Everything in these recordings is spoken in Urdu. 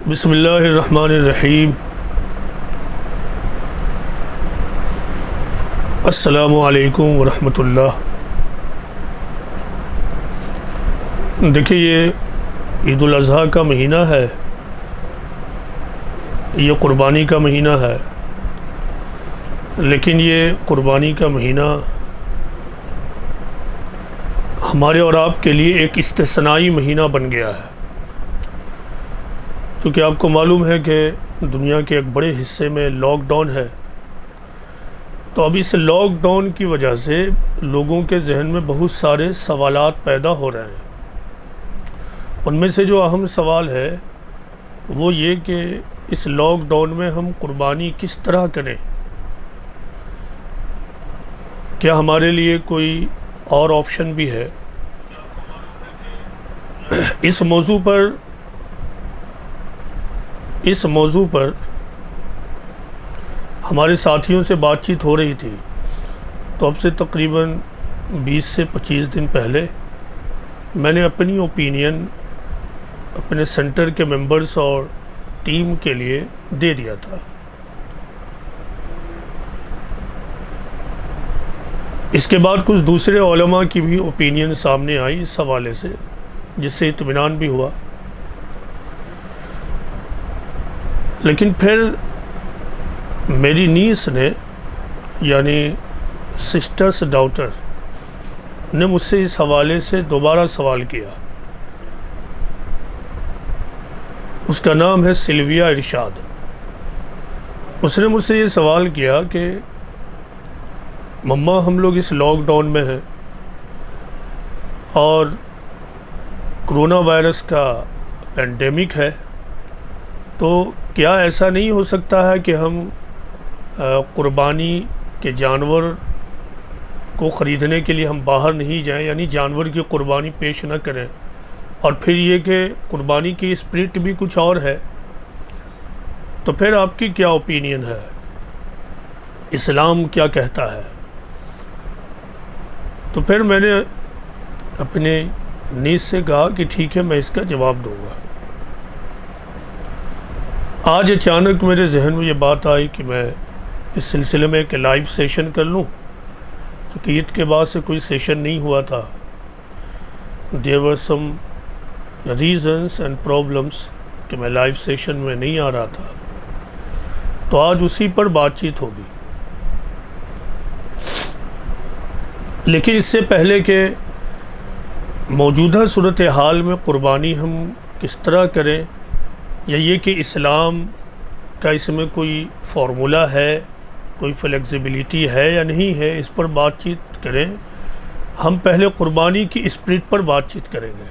بسم اللہ الرحمن الرحیم۔ السلام علیکم ورحمۃ اللہ۔ دیکھیے، یہ عید الاضحیٰ کا مہینہ ہے، یہ قربانی کا مہینہ ہے، لیکن یہ قربانی کا مہینہ ہمارے اور آپ کے لیے ایک استثنائی مہینہ بن گیا ہے، کیونکہ آپ کو معلوم ہے کہ دنیا کے ایک بڑے حصے میں لاک ڈاؤن ہے۔ تو اب اس لاک ڈاؤن کی وجہ سے لوگوں کے ذہن میں بہت سارے سوالات پیدا ہو رہے ہیں۔ ان میں سے جو اہم سوال ہے وہ یہ کہ اس لاک ڈاؤن میں ہم قربانی کس طرح کریں؟ کیا ہمارے لیے کوئی اور آپشن بھی ہے؟ اس موضوع پر ہمارے ساتھیوں سے بات چیت ہو رہی تھی، تو اب سے تقریباً 20 سے 25 دن پہلے میں نے اپنی اوپینین اپنے سینٹر کے ممبرز اور ٹیم کے لیے دے دیا تھا۔ اس کے بعد کچھ دوسرے علماء کی بھی اوپینین سامنے آئی اس حوالے سے، جس سے اطمینان بھی ہوا۔ لیکن پھر میری نیس نے، یعنی سسٹرس ڈاٹر نے، مجھ سے اس حوالے سے دوبارہ سوال کیا۔ اس کا نام ہے سلویا ارشاد۔ اس نے مجھ سے یہ سوال کیا کہ مما، ہم لوگ اس لاک ڈاؤن میں ہیں اور کرونا وائرس کا پینڈیمک ہے، تو کیا ایسا نہیں ہو سکتا ہے کہ ہم قربانی کے جانور کو خریدنے کے لیے ہم باہر نہیں جائیں، یعنی جانور کی قربانی پیش نہ کریں؟ اور پھر یہ کہ قربانی کی اسپرٹ بھی کچھ اور ہے، تو پھر آپ کی کیا اوپینین ہے؟ اسلام کیا کہتا ہے؟ تو پھر میں نے اپنے نیز سے کہا کہ ٹھیک ہے، میں اس کا جواب دوں گا۔ آج اچانک میرے ذہن میں یہ بات آئی کہ میں اس سلسلے میں ایک لائیو سیشن کر لوں، چونکہ عید کے بعد سے کوئی سیشن نہیں ہوا تھا۔ دیر ور سم ریزنس اینڈ پرابلمس کہ میں لائیو سیشن میں نہیں آ رہا تھا، تو آج اسی پر بات چیت ہوگی۔ لیکن اس سے پہلے کہ موجودہ صورتحال میں قربانی ہم کس طرح کریں، یا یہ کہ اسلام کا اس میں کوئی فارمولہ ہے، کوئی فلیکسیبلٹی ہے یا نہیں ہے، اس پر بات چیت کریں، ہم پہلے قربانی کی اسپرٹ پر بات چیت کریں گے۔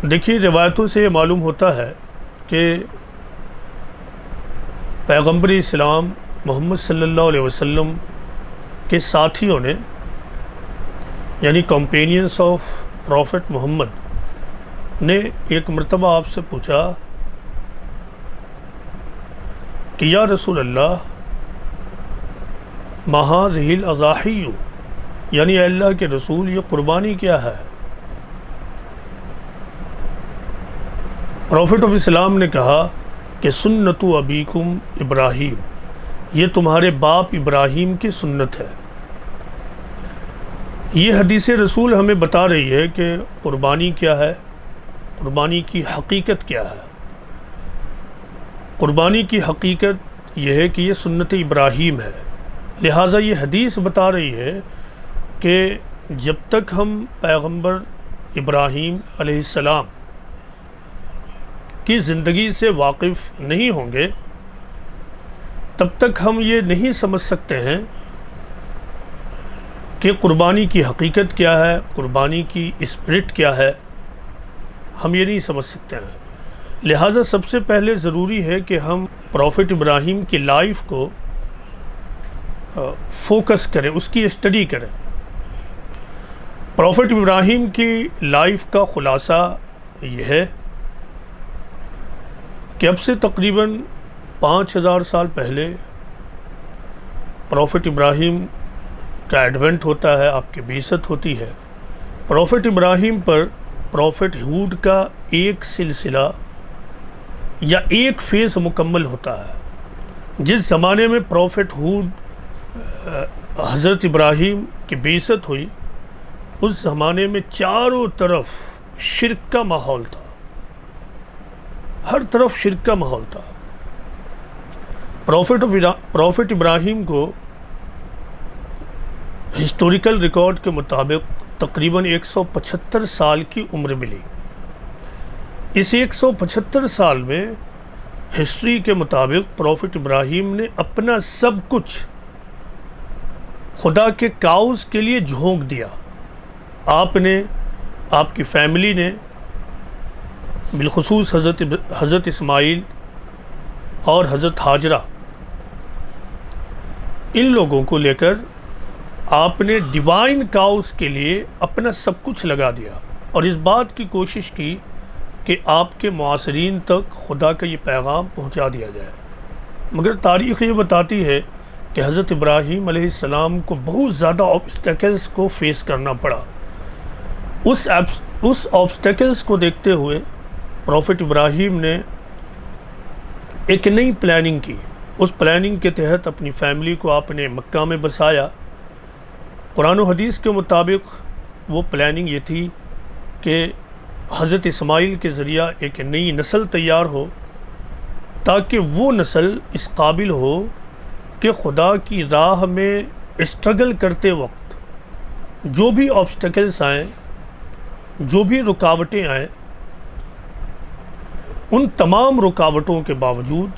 دیکھیے، روایتوں سے یہ معلوم ہوتا ہے کہ پیغمبر اسلام محمد صلی اللہ علیہ وسلم کے ساتھیوں نے، یعنی کمپینینس آف پروفٹ محمد نے، ایک مرتبہ آپ سے پوچھا کہ یا رسول اللہ، ما هذه الاضاحی، یعنی اے اللہ کے رسول، یہ قربانی کیا ہے؟ پروفٹ آف اسلام نے کہا کہ سنت ابیکم ابراہیم، یہ تمہارے باپ ابراہیم کی سنت ہے۔ یہ حدیث رسول ہمیں بتا رہی ہے کہ قربانی کیا ہے، قربانی کی حقیقت کیا ہے۔ قربانی کی حقیقت یہ ہے کہ یہ سنت ابراہیم ہے، لہٰذا یہ حدیث بتا رہی ہے کہ جب تک ہم پیغمبر ابراہیم علیہ السلام کی زندگی سے واقف نہیں ہوں گے، تب تک ہم یہ نہیں سمجھ سکتے ہیں کہ قربانی کی حقیقت کیا ہے، قربانی کی اسپرٹ کیا ہے، ہم یہ نہیں سمجھ سکتے ہیں۔ لہٰذا سب سے پہلے ضروری ہے کہ ہم پروفٹ ابراہیم کی لائف کو فوکس کریں، اس کی اسٹڈی کریں۔ پروفٹ ابراہیم کی لائف کا خلاصہ یہ ہے کہ اب سے تقریباً 5000 سال پہلے پروفٹ ابراہیم کا ایڈونٹ ہوتا ہے، آپ کی بعثت ہوتی ہے۔ پروفٹ ابراہیم پر پروفٹ ہود کا ایک سلسلہ یا ایک فیز مکمل ہوتا ہے۔ جس زمانے میں پروفٹ ہود حضرت ابراہیم کی بعثت ہوئی، اس زمانے میں چاروں طرف شرک کا ماحول تھا، ہر طرف شرک کا ماحول تھا۔ پروفٹ ابراہیم کو ہسٹوریکل ریکارڈ کے مطابق تقریباً 175 سال کی عمر ملی۔ اس 175 سال میں ہسٹری کے مطابق پروفٹ ابراہیم نے اپنا سب کچھ خدا کے کاؤز کے لیے جھونک دیا۔ آپ نے، آپ کی فیملی نے، بالخصوص حضرت اسماعیل اور حضرت ہاجرہ، ان لوگوں کو لے کر آپ نے ڈیوائن کاؤز کے لیے اپنا سب کچھ لگا دیا، اور اس بات کی کوشش کی کہ آپ کے معاصرین تک خدا کا یہ پیغام پہنچا دیا جائے۔ مگر تاریخ یہ بتاتی ہے کہ حضرت ابراہیم علیہ السلام کو بہت زیادہ آبسٹیکلز کو فیس کرنا پڑا۔ اس آبسٹیکلز کو دیکھتے ہوئے پروفٹ ابراہیم نے ایک نئی پلاننگ کی۔ اس پلاننگ کے تحت اپنی فیملی کو آپ نے مکہ میں بسایا۔ قرآن و حدیث کے مطابق وہ پلاننگ یہ تھی کہ حضرت اسماعیل کے ذریعہ ایک نئی نسل تیار ہو، تاکہ وہ نسل اس قابل ہو کہ خدا کی راہ میں اسٹرگل کرتے وقت جو بھی آبسٹیکلز آئیں، جو بھی رکاوٹیں آئیں، ان تمام رکاوٹوں کے باوجود،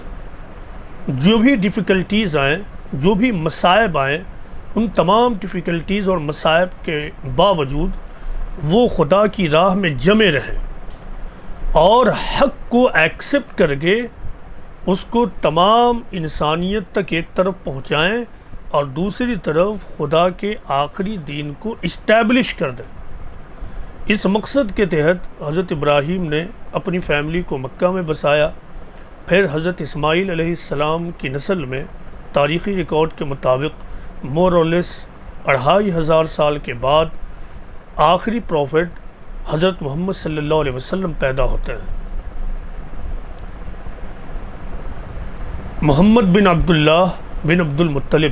جو بھی ڈیفیکلٹیز آئیں، جو بھی مصائب آئیں، ان تمام ڈیفیکلٹیز اور مصائب کے باوجود وہ خدا کی راہ میں جمے رہیں اور حق کو ایکسپٹ کر کے اس کو تمام انسانیت تک ایک طرف پہنچائیں اور دوسری طرف خدا کے آخری دین کو اسٹیبلش کر دیں۔ اس مقصد کے تحت حضرت ابراہیم نے اپنی فیملی کو مکہ میں بسایا۔ پھر حضرت اسماعیل علیہ السلام کی نسل میں تاریخی ریکارڈ کے مطابق مور اور لیس 2500 سال کے بعد آخری پروفٹ حضرت محمد صلی اللہ علیہ وسلم پیدا ہوتے ہیں۔ محمد بن عبداللہ بن عبد المطلب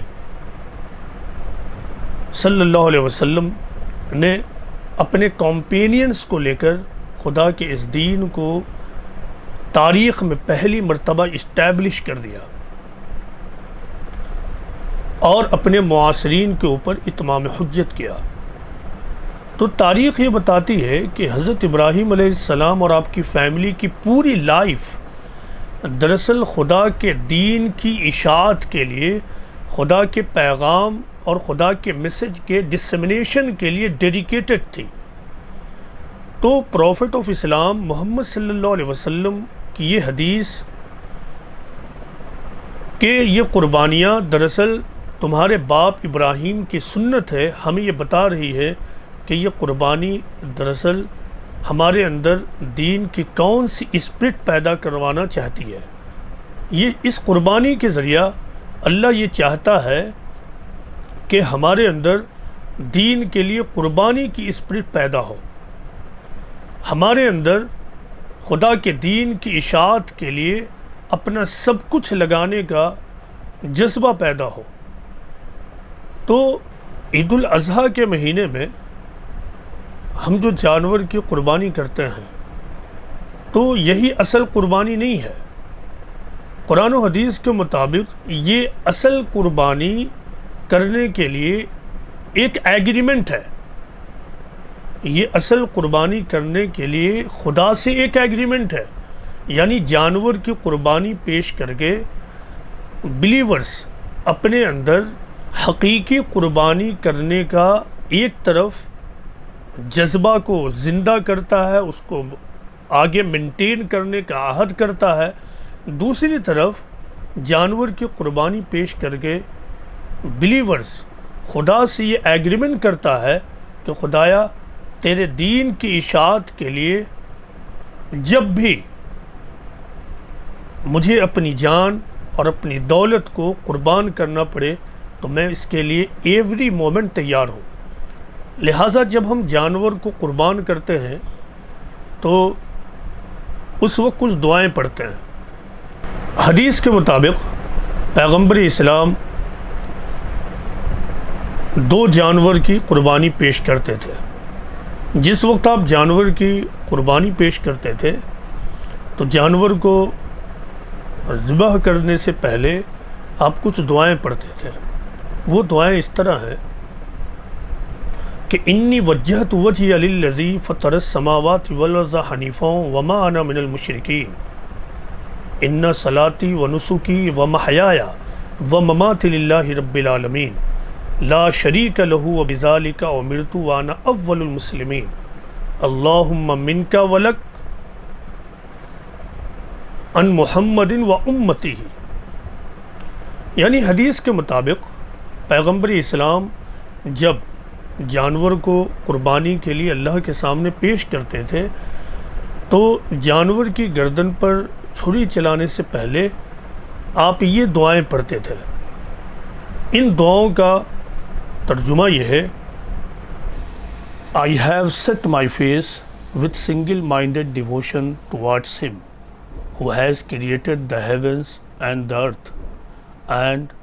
صلی اللہ علیہ وسلم نے اپنے کمپینینز کو لے کر خدا کے اس دین کو تاریخ میں پہلی مرتبہ اسٹیبلش کر دیا اور اپنے معاصرین کے اوپر اتمام حجت کیا۔ تو تاریخ یہ بتاتی ہے کہ حضرت ابراہیم علیہ السلام اور آپ کی فیملی کی پوری لائف دراصل خدا کے دین کی اشاعت کے لیے، خدا کے پیغام اور خدا کے میسج کے ڈسمنیشن کے لیے ڈیڈیکیٹڈ تھی۔ تو پروفٹ آف اسلام محمد صلی اللہ علیہ وسلم کی یہ حدیث کہ یہ قربانیاں دراصل تمہارے باپ ابراہیم کی سنت ہے، ہمیں یہ بتا رہی ہے کہ یہ قربانی دراصل ہمارے اندر دین کی کون سی اسپرٹ پیدا کروانا چاہتی ہے۔ یہ اس قربانی کے ذریعہ اللہ یہ چاہتا ہے کہ ہمارے اندر دین کے لیے قربانی کی اسپرٹ پیدا ہو، ہمارے اندر خدا کے دین کی اشاعت کے لیے اپنا سب کچھ لگانے کا جذبہ پیدا ہو۔ تو عید الاضحیٰ کے مہینے میں ہم جو جانور کی قربانی کرتے ہیں تو یہی اصل قربانی نہیں ہے۔ قرآن و حدیث کے مطابق یہ اصل قربانی کرنے کے لیے ایک ایگریمنٹ ہے، یہ اصل قربانی کرنے کے لیے خدا سے ایک ایگریمنٹ ہے، یعنی جانور کی قربانی پیش کر کے بلیورز اپنے اندر حقیقی قربانی کرنے کا ایک طرف جذبہ کو زندہ کرتا ہے، اس کو آگے مینٹین کرنے کا عہد کرتا ہے، دوسری طرف جانور کی قربانی پیش کر کے بلیورز خدا سے یہ ایگریمنٹ کرتا ہے کہ خدایا تیرے دین کی اشاعت کے لیے جب بھی مجھے اپنی جان اور اپنی دولت کو قربان کرنا پڑے تو میں اس کے لیے ایوری مومنٹ تیار ہوں۔ لہٰذا جب ہم جانور کو قربان کرتے ہیں تو اس وقت کچھ دعائیں پڑھتے ہیں۔ حدیث کے مطابق پیغمبر اسلام 2 جانور کی قربانی پیش کرتے تھے۔ جس وقت آپ جانور کی قربانی پیش کرتے تھے تو جانور کو ذبح کرنے سے پہلے آپ کچھ دعائیں پڑھتے تھے۔ وہ دعائیں اس طرح ہیں کہ انی وجہت وجہی للذی فطر السماوات والارض حنیفا وما انا من المشرکین ان صلاتی ونسکی ومحیای ومماتی للہ رب العالمین لا شریک لہ وبذالک امرت وانا اول المسلمین اللہم منک ولک ان محمد و امتی۔ یعنی حدیث کے مطابق پیغمبر اسلام جب جانور کو قربانی کے لیے اللہ کے سامنے پیش کرتے تھے تو جانور کی گردن پر چھری چلانے سے پہلے آپ یہ دعائیں پڑھتے تھے۔ ان دعاؤں کا ترجمہ یہ ہے: I have set my face with single-minded devotion towards him who has created the heavens and the earth, and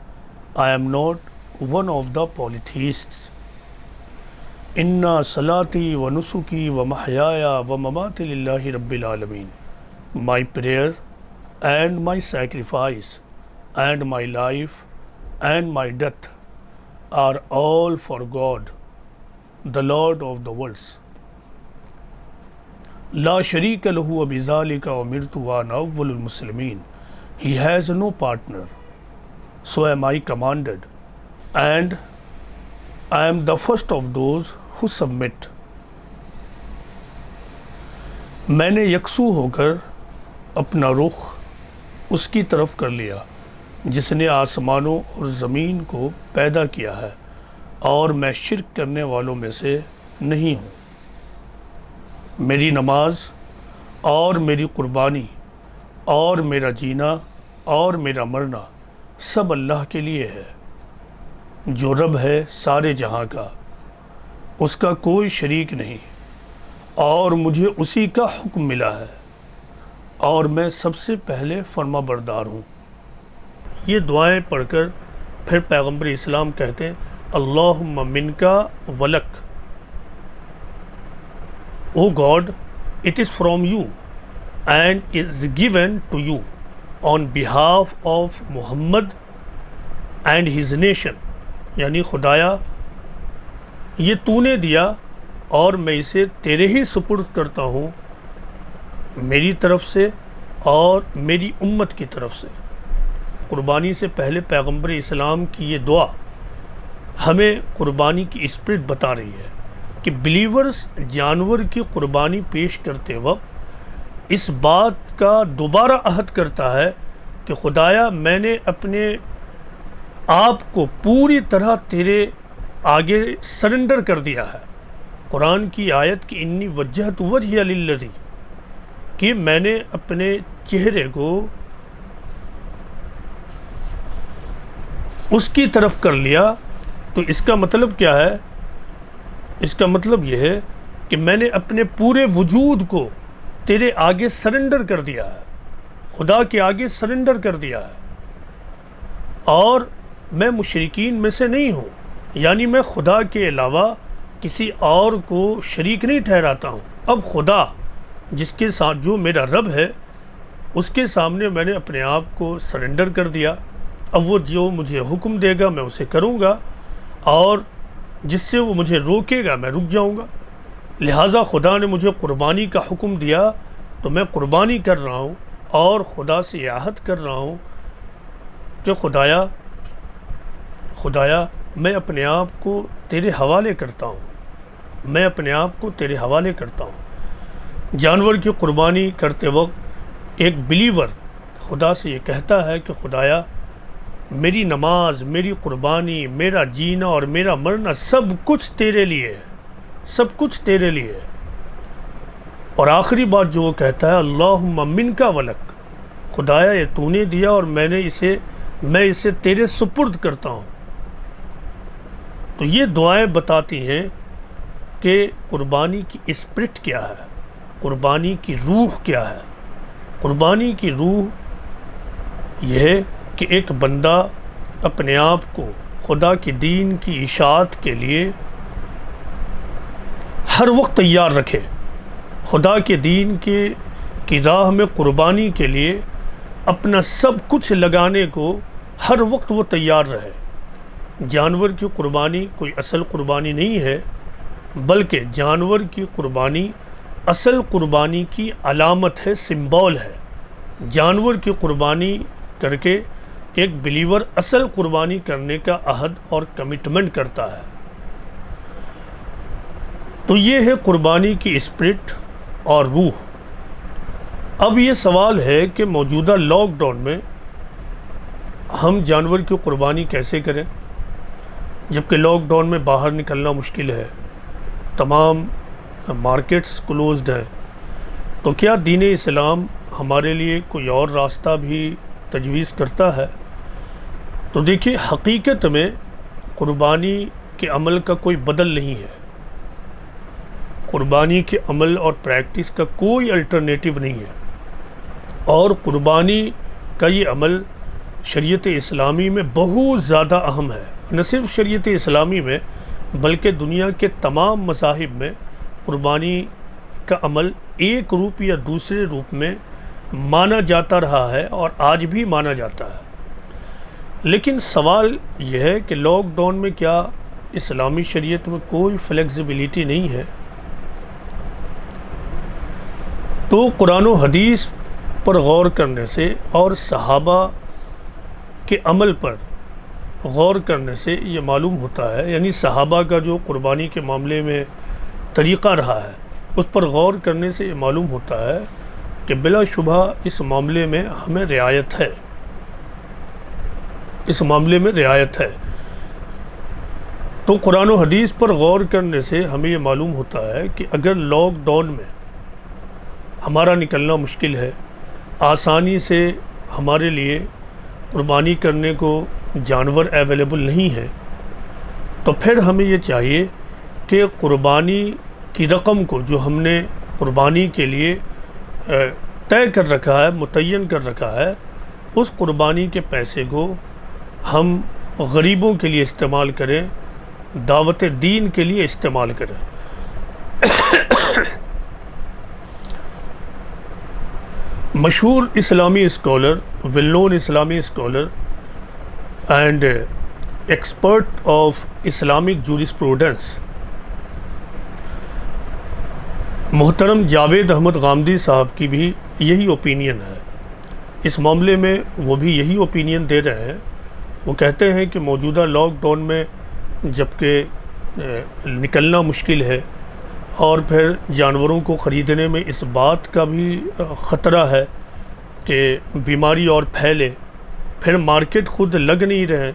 I am not one of the polytheists. Inna salati wa nusuki wa mahyaya wa mamati lillahi rabbil alamin. My prayer and my sacrifice and my life and my death are all for God, the Lord of the worlds. لا شریک لہ وبذالک امرت وانا اول المسلمین. He has no partner, so am I commanded, and I am the first of those who submit. میں نے یکسو ہو کر اپنا رخ اس کی طرف کر لیا جس نے آسمانوں اور زمین کو پیدا کیا ہے، اور میں شرک کرنے والوں میں سے نہیں ہوں۔ میری نماز اور میری قربانی اور میرا جینا اور میرا مرنا سب اللہ کے لیے ہے، جو رب ہے سارے جہاں کا، اس کا کوئی شریک نہیں، اور مجھے اسی کا حکم ملا ہے، اور میں سب سے پہلے فرما بردار ہوں۔ یہ دعائیں پڑھ کر پھر پیغمبر اسلام کہتے ہیں: اللہم منکا ولک، O God, it is from you and is given to you on behalf of Muhammad and his nation. یعنی خدایا یہ تو نے دیا اور میں اسے تیرے ہی سپرد کرتا ہوں، میری طرف سے اور میری امت کی طرف سے۔ قربانی سے پہلے پیغمبر اسلام کی یہ دعا ہمیں قربانی کی اسپرٹ بتا رہی ہے کہ بلیورز جانور کی قربانی پیش کرتے وقت اس بات کا دوبارہ عہد کرتا ہے کہ خدایا میں نے اپنے آپ کو پوری طرح تیرے آگے سرنڈر کر دیا ہے۔ قرآن کی آیت کی انی وجہت وجہی للذی، کہ میں نے اپنے چہرے کو اس کی طرف کر لیا، تو اس کا مطلب کیا ہے؟ اس کا مطلب یہ ہے کہ میں نے اپنے پورے وجود کو تیرے آگے سرنڈر کر دیا ہے، خدا کے آگے سرنڈر کر دیا ہے، اور میں مشرکین میں سے نہیں ہوں، یعنی میں خدا کے علاوہ کسی اور کو شریک نہیں ٹھہراتا ہوں۔ اب خدا جس کے ساتھ جو میرا رب ہے اس کے سامنے میں نے اپنے آپ کو سرنڈر کر دیا۔ اب وہ جو مجھے حکم دے گا میں اسے کروں گا، اور جس سے وہ مجھے روکے گا میں رک جاؤں گا۔ لہٰذا خدا نے مجھے قربانی کا حکم دیا تو میں قربانی کر رہا ہوں، اور خدا سے یہ عہد کر رہا ہوں کہ خدایا میں اپنے آپ کو تیرے حوالے کرتا ہوں، میں اپنے آپ کو تیرے حوالے کرتا ہوں۔ جانور کی قربانی کرتے وقت ایک بلیور خدا سے یہ کہتا ہے کہ خدایا میری نماز، میری قربانی، میرا جینا اور میرا مرنا سب کچھ تیرے لیے ہے، سب کچھ تیرے لیے ہے۔ اور آخری بات جو وہ کہتا ہے اللہم منکا ولک، خدایا یہ تو نے دیا اور میں اسے تیرے سپرد کرتا ہوں۔ تو یہ دعائیں بتاتی ہیں کہ قربانی کی اسپرٹ کیا ہے، قربانی کی روح کیا ہے۔ قربانی کی روح یہ ہے کہ ایک بندہ اپنے آپ کو خدا کے دین کی اشاعت کے لیے ہر وقت تیار رکھے، خدا کے دین کی راہ میں قربانی کے لیے اپنا سب کچھ لگانے کو ہر وقت وہ تیار رہے۔ جانور کی قربانی کوئی اصل قربانی نہیں ہے، بلکہ جانور کی قربانی اصل قربانی کی علامت ہے، سمبول ہے۔ جانور کی قربانی کر کے ایک بلیور اصل قربانی کرنے کا عہد اور کمٹمنٹ کرتا ہے۔ تو یہ ہے قربانی کی اسپرٹ اور روح۔ اب یہ سوال ہے کہ موجودہ لاک ڈاؤن میں ہم جانور کی قربانی کیسے کریں، جبکہ لاک ڈاؤن میں باہر نکلنا مشکل ہے، تمام مارکیٹس کلوزڈ ہیں۔ تو کیا دین اسلام ہمارے لیے کوئی اور راستہ بھی تجویز کرتا ہے؟ تو دیکھیے، حقیقت میں قربانی کے عمل کا کوئی بدل نہیں ہے، قربانی کے عمل اور پریکٹس کا کوئی الٹرنیٹیو نہیں ہے، اور قربانی کا یہ عمل شریعت اسلامی میں بہت زیادہ اہم ہے۔ نہ صرف شریعت اسلامی میں بلکہ دنیا کے تمام مذاہب میں قربانی کا عمل ایک روپ یا دوسرے روپ میں مانا جاتا رہا ہے اور آج بھی مانا جاتا ہے۔ لیکن سوال یہ ہے کہ لاک ڈاؤن میں کیا اسلامی شریعت میں کوئی فلیکسیبلٹی نہیں ہے؟ تو قرآن و حدیث پر غور کرنے سے اور صحابہ کے عمل پر غور کرنے سے یہ معلوم ہوتا ہے، یعنی صحابہ کا جو قربانی کے معاملے میں طریقہ رہا ہے اس پر غور کرنے سے یہ معلوم ہوتا ہے کہ بلا شبہ اس معاملے میں ہمیں رعایت ہے، اس معاملے میں رعایت ہے۔ تو قرآن و حدیث پر غور کرنے سے ہمیں یہ معلوم ہوتا ہے کہ اگر لاک ڈاؤن میں ہمارا نکلنا مشکل ہے، آسانی سے ہمارے لیے قربانی کرنے کو جانور اویلیبل نہیں ہے، تو پھر ہمیں یہ چاہیے کہ قربانی کی رقم کو جو ہم نے قربانی کے لیے طے کر رکھا ہے، متعین کر رکھا ہے، اس قربانی کے پیسے کو ہم غریبوں کے لیے استعمال کریں، دعوت دین کے لیے استعمال کریں۔ مشہور اسلامی اسکالر، ویل نون اسلامی scholar and expert of Islamic jurisprudence محترم جاوید احمد غامدی صاحب کی بھی یہی اوپینین ہے۔ اس معاملے میں وہ بھی یہی اوپینین دے رہے ہیں۔ وہ کہتے ہیں کہ موجودہ لاک ڈاؤن میں جبکہ نکلنا مشکل ہے اور پھر جانوروں کو خریدنے میں اس بات کا بھی خطرہ ہے کہ بیماری اور پھیلے، پھر مارکیٹ خود لگ نہیں رہے،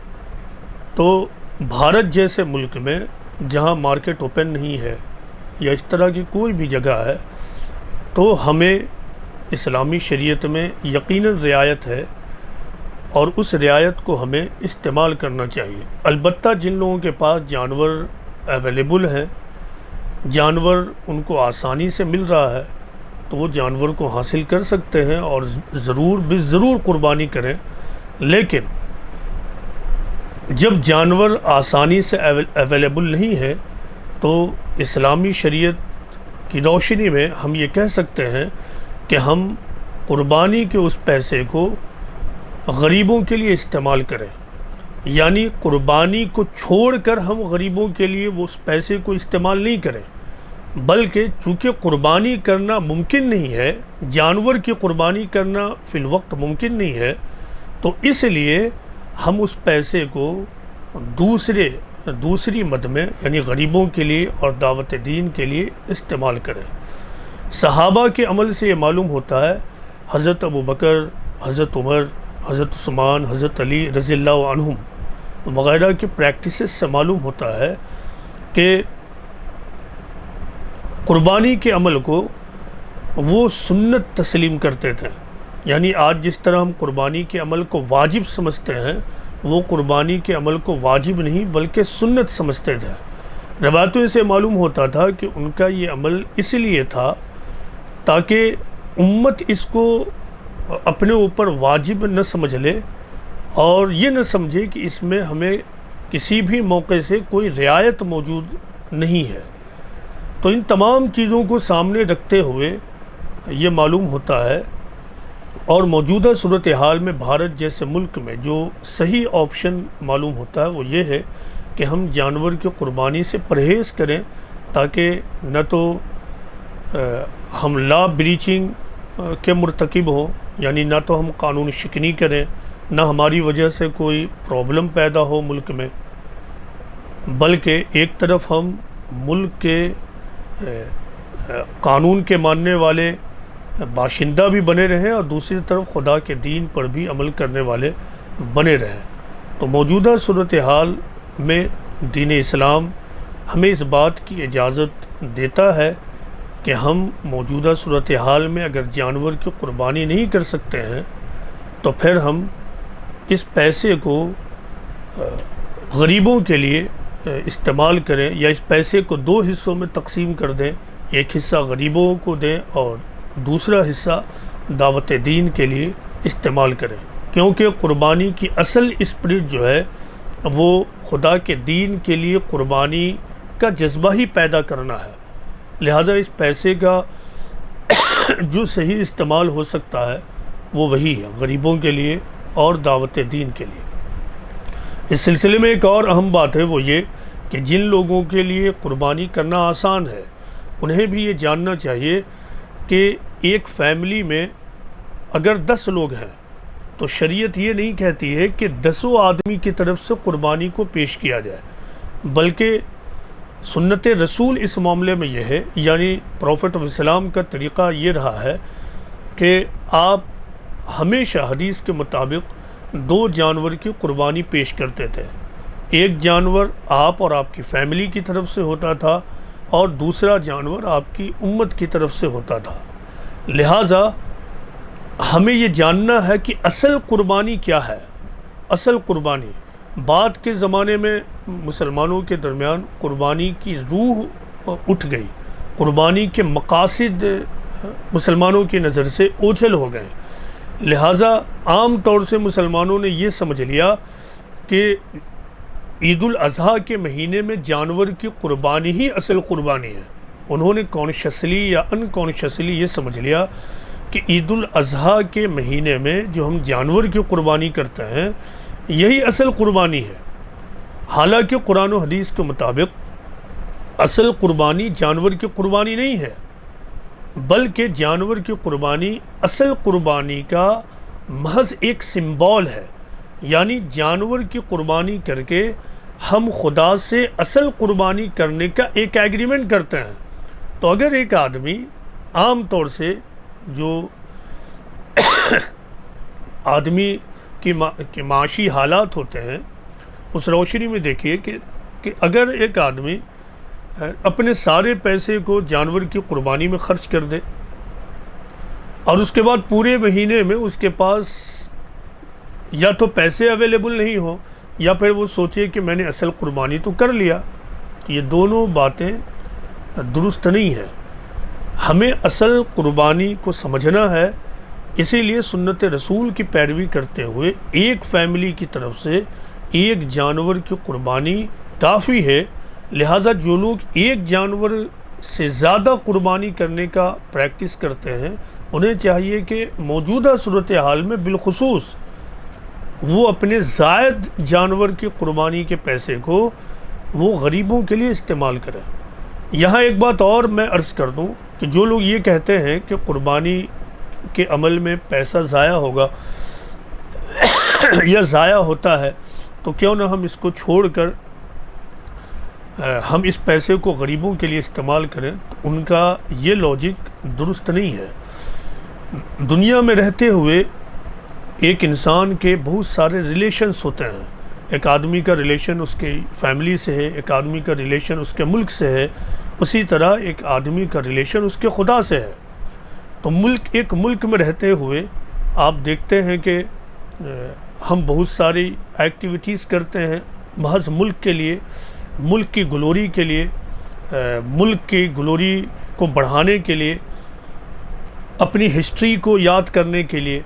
تو بھارت جیسے ملک میں جہاں مارکیٹ اوپن نہیں ہے یا اس طرح کی کوئی بھی جگہ ہے، تو ہمیں اسلامی شریعت میں یقیناً رعایت ہے اور اس رعایت کو ہمیں استعمال کرنا چاہیے۔ البتہ جن لوگوں کے پاس جانور اویلیبل ہیں، جانور ان کو آسانی سے مل رہا ہے، تو وہ جانور کو حاصل کر سکتے ہیں اور ضرور قربانی کریں۔ لیکن جب جانور آسانی سے اویلیبل نہیں ہے تو اسلامی شریعت کی روشنی میں ہم یہ کہہ سکتے ہیں کہ ہم قربانی کے اس پیسے کو غریبوں کے لیے استعمال کریں، یعنی قربانی کو چھوڑ کر ہم غریبوں کے لیے وہ اس پیسے کو استعمال نہیں کریں، بلکہ چونکہ قربانی کرنا ممکن نہیں ہے، جانور کی قربانی کرنا فی الوقت ممکن نہیں ہے، تو اس لیے ہم اس پیسے کو دوسری مد میں یعنی غریبوں کے لیے اور دعوت دین کے لیے استعمال کریں۔ صحابہ کے عمل سے یہ معلوم ہوتا ہے، حضرت ابوبکر، حضرت عمر، حضرت عثمان، حضرت علی رضی اللہ عنہم وغیرہ کی پریکٹسز سے معلوم ہوتا ہے کہ قربانی کے عمل کو وہ سنت تسلیم کرتے تھے، یعنی آج جس طرح ہم قربانی کے عمل کو واجب سمجھتے ہیں، وہ قربانی کے عمل کو واجب نہیں بلکہ سنت سمجھتے تھے۔ روایتوں سے معلوم ہوتا تھا کہ ان کا یہ عمل اس لیے تھا تاکہ امت اس کو اپنے اوپر واجب نہ سمجھ لے اور یہ نہ سمجھے کہ اس میں ہمیں کسی بھی موقع سے کوئی رعایت موجود نہیں ہے۔ تو ان تمام چیزوں کو سامنے رکھتے ہوئے یہ معلوم ہوتا ہے اور موجودہ صورتحال میں بھارت جیسے ملک میں جو صحیح آپشن معلوم ہوتا ہے وہ یہ ہے کہ ہم جانور کی قربانی سے پرہیز کریں، تاکہ نہ تو ہم لا بریچنگ کے مرتکب ہوں، یعنی نہ تو ہم قانون شکنی کریں، نہ ہماری وجہ سے کوئی پرابلم پیدا ہو ملک میں، بلکہ ایک طرف ہم ملک کے قانون کے ماننے والے باشندہ بھی بنے رہیں اور دوسری طرف خدا کے دین پر بھی عمل کرنے والے بنے رہیں۔ تو موجودہ صورتحال میں دین اسلام ہمیں اس بات کی اجازت دیتا ہے کہ ہم موجودہ صورتحال میں اگر جانور کی قربانی نہیں کر سکتے ہیں تو پھر ہم اس پیسے کو غریبوں کے لیے استعمال کریں، یا اس پیسے کو 2 حصوں میں تقسیم کر دیں، ایک حصہ غریبوں کو دیں اور دوسرا حصہ دعوت دین کے لیے استعمال کریں، کیونکہ قربانی کی اصل اسپرٹ جو ہے وہ خدا کے دین کے لیے قربانی کا جذبہ ہی پیدا کرنا ہے۔ لہذا اس پیسے کا جو صحیح استعمال ہو سکتا ہے وہ وہی ہے، غریبوں کے لیے اور دعوت دین کے لیے۔ اس سلسلے میں ایک اور اہم بات ہے وہ یہ کہ جن لوگوں کے لیے قربانی کرنا آسان ہے انہیں بھی یہ جاننا چاہیے کہ ایک فیملی میں اگر 10 لوگ ہیں تو شریعت یہ نہیں کہتی ہے کہ 10 آدمی کی طرف سے قربانی کو پیش کیا جائے، بلکہ سنت رسول اس معاملے میں یہ ہے، یعنی پروفٹ آف اسلام کا طریقہ یہ رہا ہے کہ آپ ہمیشہ حدیث کے مطابق 2 جانور کی قربانی پیش کرتے تھے۔ ایک جانور آپ اور آپ کی فیملی کی طرف سے ہوتا تھا اور دوسرا جانور آپ کی امت کی طرف سے ہوتا تھا۔ لہٰذا ہمیں یہ جاننا ہے کہ اصل قربانی کیا ہے۔ اصل قربانی بعد کے زمانے میں مسلمانوں کے درمیان قربانی کی روح اٹھ گئی، قربانی کے مقاصد مسلمانوں کی نظر سے اوجھل ہو گئے، لہٰذا عام طور سے مسلمانوں نے یہ سمجھ لیا کہ عید الاضحیٰ کے مہینے میں جانور کی قربانی ہی اصل قربانی ہے۔ انہوں نے کانشیسلی یا ان کانشیسلی یہ سمجھ لیا کہ عید الاضحیٰ کے مہینے میں جو ہم جانور کی قربانی کرتے ہیں یہی اصل قربانی ہے، حالانکہ قرآن و حدیث کے مطابق اصل قربانی جانور کی قربانی نہیں ہے، بلکہ جانور کی قربانی اصل قربانی کا محض ایک سمبول ہے، یعنی جانور کی قربانی کر کے ہم خدا سے اصل قربانی کرنے کا ایک ایگریمنٹ کرتے ہیں۔ تو اگر ایک آدمی عام طور سے جو آدمی کی معاشی حالات ہوتے ہیں اس روشنی میں دیکھیے کہ اگر ایک آدمی اپنے سارے پیسے کو جانور کی قربانی میں خرچ کر دے اور اس کے بعد پورے مہینے میں اس کے پاس یا تو پیسے اویلیبل نہیں ہوں یا پھر وہ سوچے کہ میں نے اصل قربانی تو کر لیا، یہ دونوں باتیں درست نہیں ہیں۔ ہمیں اصل قربانی کو سمجھنا ہے، اسی لیے سنت رسول کی پیروی کرتے ہوئے ایک فیملی کی طرف سے ایک جانور کی قربانی کافی ہے۔ لہٰذا جو لوگ ایک جانور سے زیادہ قربانی کرنے کا پریکٹس کرتے ہیں انہیں چاہیے کہ موجودہ صورتحال میں بالخصوص وہ اپنے زائد جانور کی قربانی کے پیسے کو وہ غریبوں کے لیے استعمال کریں۔ یہاں ایک بات اور میں عرض کر دوں کہ جو لوگ یہ کہتے ہیں کہ قربانی کے عمل میں پیسہ ضائع ہوگا یا ضائع ہوتا ہے تو کیوں نہ ہم اس کو چھوڑ کر ہم اس پیسے کو غریبوں کے لیے استعمال کریں، تو ان کا یہ لاجک درست نہیں ہے۔ دنیا میں رہتے ہوئے ایک انسان کے بہت سارے ریلیشنز ہوتے ہیں، ایک آدمی کا ریلیشن اس کی فیملی سے ہے، ایک آدمی کا ریلیشن اس کے ملک سے ہے، اسی طرح ایک آدمی کا ریلیشن اس کے خدا سے ہے۔ تو ایک ملک میں رہتے ہوئے آپ دیکھتے ہیں کہ ہم بہت ساری ایکٹیویٹیز کرتے ہیں محض ملک کے لیے، ملک کی گلوری کے لیے، ملک کی گلوری کو بڑھانے کے لیے، اپنی ہسٹری کو یاد کرنے کے لیے،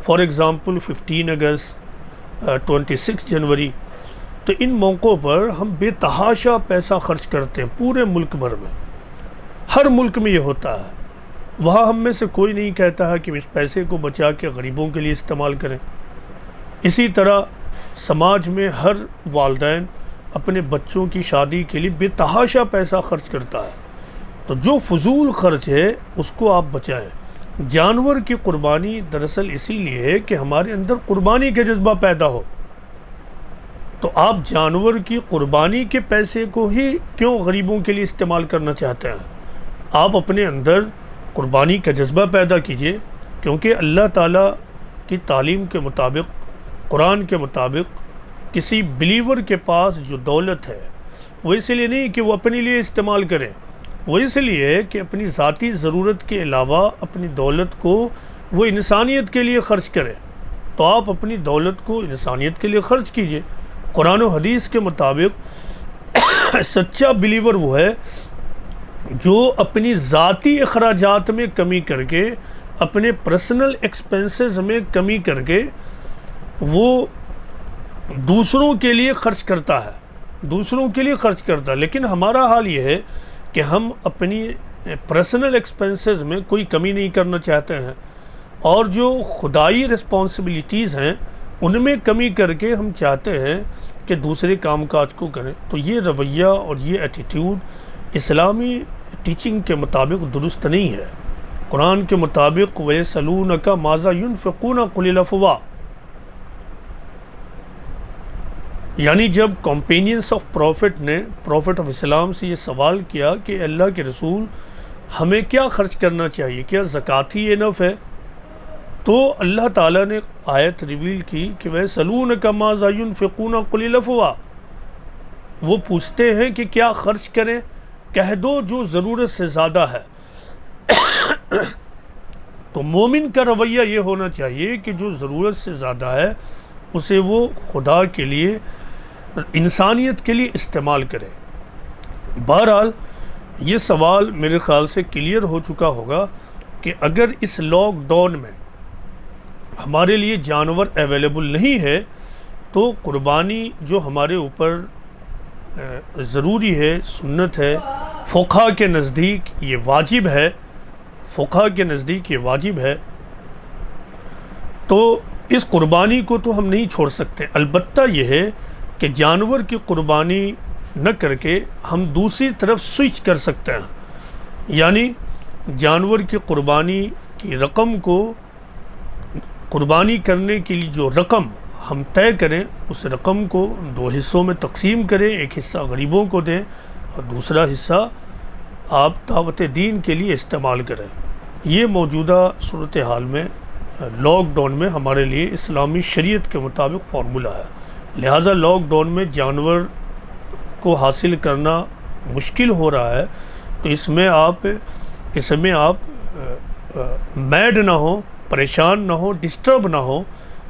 فار ایگزامپل 15 اگست 26 جنوری، تو ان موقعوں پر ہم بے تحاشا پیسہ خرچ کرتے ہیں پورے ملک بھر میں، ہر ملک میں یہ ہوتا ہے۔ وہاں ہم میں سے کوئی نہیں کہتا ہے کہ اس پیسے کو بچا کے غریبوں کے لیے استعمال کریں۔ اسی طرح سماج میں ہر والدین اپنے بچوں کی شادی کے لیے بے تحاشا پیسہ خرچ کرتا ہے، تو جو فضول خرچ ہے اس کو آپ بچائیں۔ جانور کی قربانی دراصل اسی لیے ہے کہ ہمارے اندر قربانی کا جذبہ پیدا ہو، تو آپ جانور کی قربانی کے پیسے کو ہی کیوں غریبوں کے لیے استعمال کرنا چاہتے ہیں؟ آپ اپنے اندر قربانی کا جذبہ پیدا کیجئے، کیونکہ اللہ تعالیٰ کی تعلیم کے مطابق، قرآن کے مطابق، کسی بلیور کے پاس جو دولت ہے وہ اس لیے نہیں کہ وہ اپنے لیے استعمال کرے، وہ اس لیے کہ اپنی ذاتی ضرورت کے علاوہ اپنی دولت کو وہ انسانیت کے لیے خرچ کرے۔ تو آپ اپنی دولت کو انسانیت کے لیے خرچ کیجئے۔ قرآن و حدیث کے مطابق سچا بلیور وہ ہے جو اپنی ذاتی اخراجات میں کمی کر کے، اپنے پرسنل ایکسپنسز میں کمی کر کے وہ دوسروں کے لیے خرچ کرتا ہے، دوسروں کے لیے خرچ کرتا ہے۔ لیکن ہمارا حال یہ ہے کہ ہم اپنی پرسنل ایکسپنسز میں کوئی کمی نہیں کرنا چاہتے ہیں، اور جو خدائی رسپانسبلٹیز ہیں ان میں کمی کر کے ہم چاہتے ہیں کہ دوسرے کام کاج کو کریں۔ تو یہ رویہ اور یہ ایٹیٹیوڈ اسلامی ٹیچنگ کے مطابق درست نہیں ہے۔ قرآن کے مطابق وَيَسْأَلُونَكَ مَاذَا يُنْفِقُونَ قُلِ الْعَفْوَ، یعنی جب کمپینینس آف پروفٹ نے پروفٹ آف اسلام سے یہ سوال کیا کہ اللہ کے رسول ہمیں کیا خرچ کرنا چاہیے، کیا زکوٰۃ ہی انف ہے؟ تو اللہ تعالیٰ نے آیت ریویل کی کہ وَيَسْأَلُونَكَ مَاذَا يُنْفِقُونَ قُلِ الْعَفْوَ، وہ پوچھتے ہیں کہ کیا خرچ کریں، کہہ دو جو ضرورت سے زیادہ ہے۔ تو مومن کا رویہ یہ ہونا چاہیے کہ جو ضرورت سے زیادہ ہے اسے وہ خدا کے لیے، انسانیت کے لیے استعمال کرے۔ بہرحال یہ سوال میرے خیال سے کلیئر ہو چکا ہوگا کہ اگر اس لاک ڈاؤن میں ہمارے لیے جانور اویلیبل نہیں ہے تو قربانی جو ہمارے اوپر ضروری ہے، سنت ہے، فقہا کے نزدیک یہ واجب ہے، فقہا کے نزدیک یہ واجب ہے، تو اس قربانی کو تو ہم نہیں چھوڑ سکتے۔ البتہ یہ ہے کہ جانور کی قربانی نہ کر کے ہم دوسری طرف سوئچ کر سکتے ہیں، یعنی جانور کی قربانی کی رقم کو، قربانی کرنے کے لیے جو رقم ہم طے کریں اس رقم کو دو حصوں میں تقسیم کریں، ایک حصہ غریبوں کو دیں اور دوسرا حصہ آپ دعوت دین کے لیے استعمال کریں۔ یہ موجودہ صورتحال میں لاک ڈاؤن میں ہمارے لیے اسلامی شریعت کے مطابق فارمولہ ہے، لہٰذا لاک ڈاؤن میں جانور کو حاصل کرنا مشکل ہو رہا ہے، تو اس میں آپ میڈ نہ ہو، پریشان نہ ہو، ڈسٹرب نہ ہو،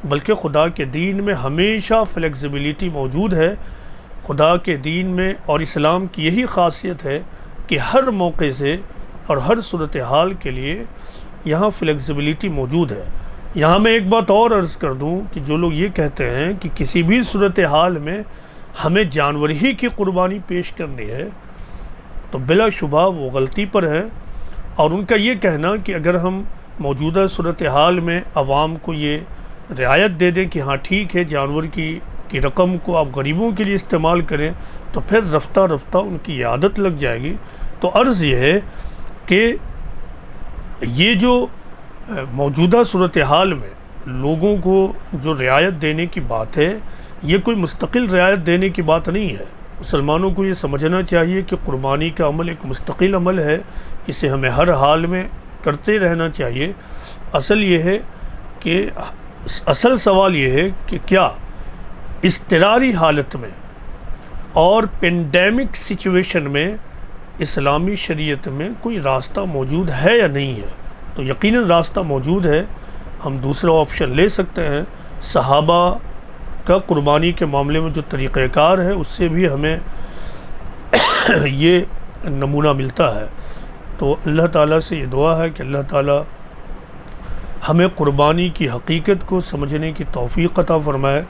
بلکہ خدا کے دین میں ہمیشہ فلیکسیبلٹی موجود ہے۔ خدا کے دین میں اور اسلام کی یہی خاصیت ہے کہ ہر موقع سے اور ہر صورتحال کے لیے یہاں فلیکسیبلٹی موجود ہے۔ یہاں میں ایک بات اور عرض کر دوں کہ جو لوگ یہ کہتے ہیں کہ کسی بھی صورتحال میں ہمیں جانور ہی کی قربانی پیش کرنی ہے، تو بلا شبہ وہ غلطی پر ہے، اور ان کا یہ کہنا کہ اگر ہم موجودہ صورتحال میں عوام کو یہ رعایت دے دیں کہ ہاں ٹھیک ہے جانور کی رقم کو آپ غریبوں کے لیے استعمال کریں، تو پھر رفتہ رفتہ ان کی عادت لگ جائے گی۔ تو عرض یہ ہے کہ یہ جو موجودہ صورتحال میں لوگوں کو جو رعایت دینے کی بات ہے، یہ کوئی مستقل رعایت دینے کی بات نہیں ہے۔ مسلمانوں کو یہ سمجھنا چاہیے کہ قربانی کا عمل ایک مستقل عمل ہے، اسے ہمیں ہر حال میں کرتے رہنا چاہیے۔ اصل یہ ہے کہ اصل سوال یہ ہے کہ کیا اضطراری حالت میں اور پینڈیمک سچویشن میں اسلامی شریعت میں کوئی راستہ موجود ہے یا نہیں ہے؟ تو یقیناً راستہ موجود ہے، ہم دوسرا آپشن لے سکتے ہیں۔ صحابہ کا قربانی کے معاملے میں جو طریقہ کار ہے اس سے بھی ہمیں یہ نمونہ ملتا ہے۔ تو اللہ تعالیٰ سے یہ دعا ہے کہ اللہ تعالیٰ ہمیں قربانی کی حقیقت کو سمجھنے کی توفیق عطا فرمائے۔